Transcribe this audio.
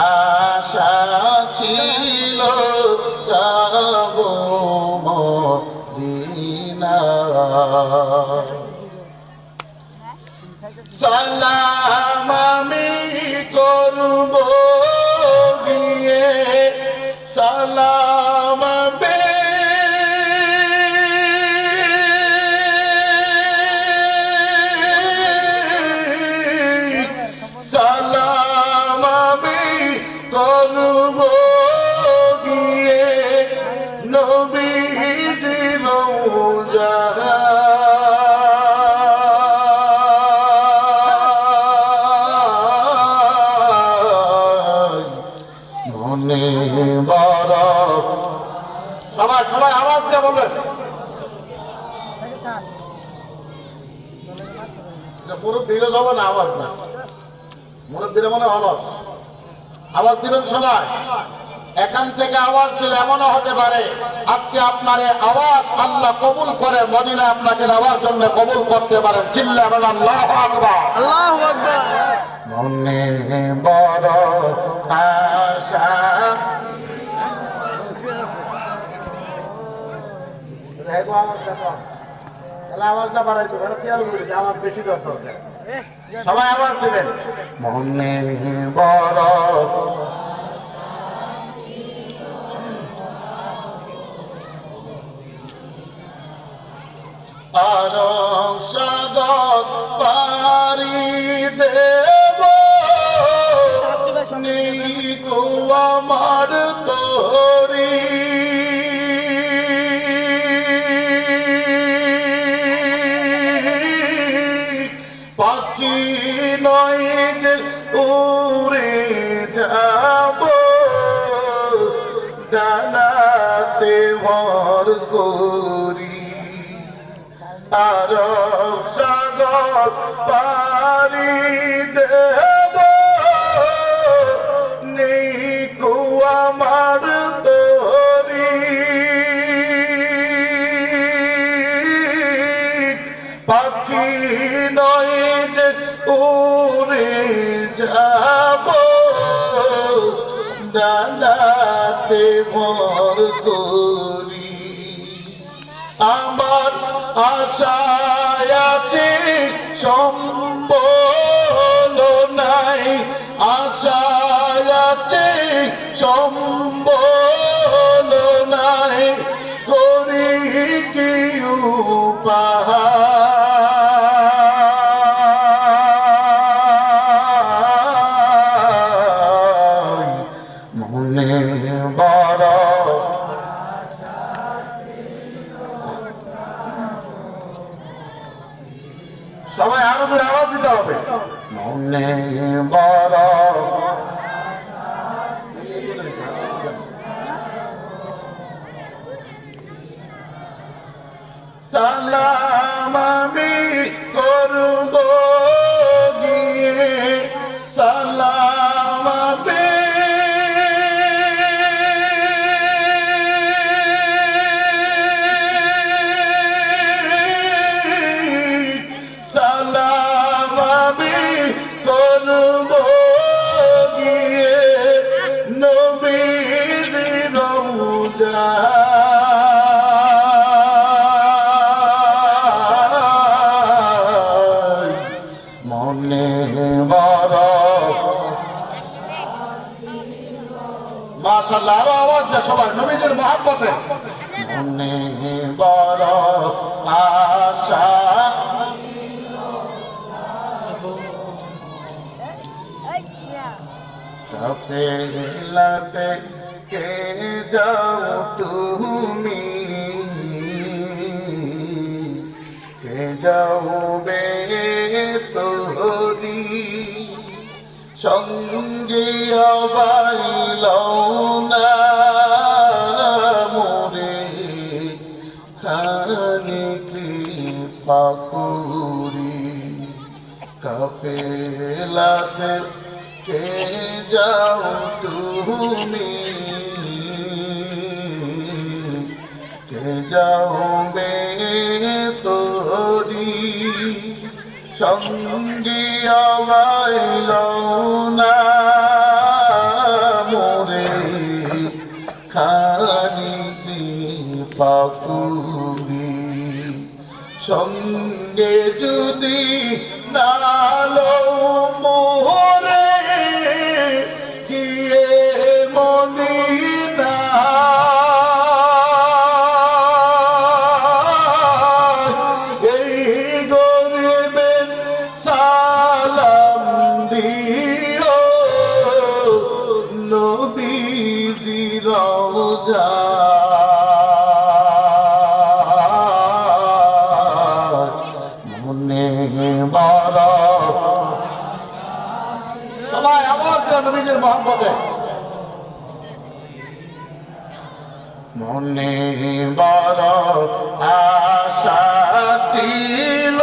আশা ছিল যাব মদিনা সালাম আমি করব গিয়ে সালাম সালাম আমি করব গিয়ে নবীজির রওজা মনে বড় সবাই সবাই আওয়াজ দিয়ে বলবেন পুরো দিলে যাবো না আওয়াজ না মুরব্বীরা মনে অলস আওয়াজ দিবেন সবাই এখান থেকে আওয়াজ দিলে এমনও হতে পারে আজকে আপনার আওয়াজ আল্লাহ কবুল করে মদিনা আপনাকে নেওয়ার জন্য কবুল করতে পারেন চিল্লা বলেন আল্লাহু আকবার আল্লাহু আকবার মনে বড় আশা আওয়াজটা বাড়াইছো আমার বেশি দরকার সবাই আওয়াজ দিবেন মনে বড় আর সাগর পারি দেব আমার তোরি পাখি নয় উড়ে যাব ডানাতে ভর করি আর সাগর পারি দেব নেই আমার তোরি পাখি নয় উড়ে যাব ডানাতে ভর করি আমার আশায় আছে সম্বল নাই আশায় আছে সম্বল নাই করি কি উপায় মনে বড় সবাই আরো দূরে আওয়াজ দিতে হবে মনে বড় সালাম আমি করব গিয়ে সালাম আমি সালাম আমি করব গিয়ে নবীর রওজা মনে বড় মাশাআল্লাহ আরো আওয়াজ দেয় সবাই নবীদের মহব্বতে মনে বড় আশা সপেলাতে কে যাও তুমি কে যাবে তোরি সঙ্গে বাইল না মোরে খানি কৃপা করি কাফেলাতে কে যাও তুমি কে যাবে তোরি সঙ্গী আবাইল না পাকুড়ি সঙ্গে যদি নালো মোহরে গিয়ে মদিনা এই গরিবের সালাম দিও নবীজি রওজা সবাই আওয়াজ দেন নবীজির মহব্বতে মনে বড় আশা ছিল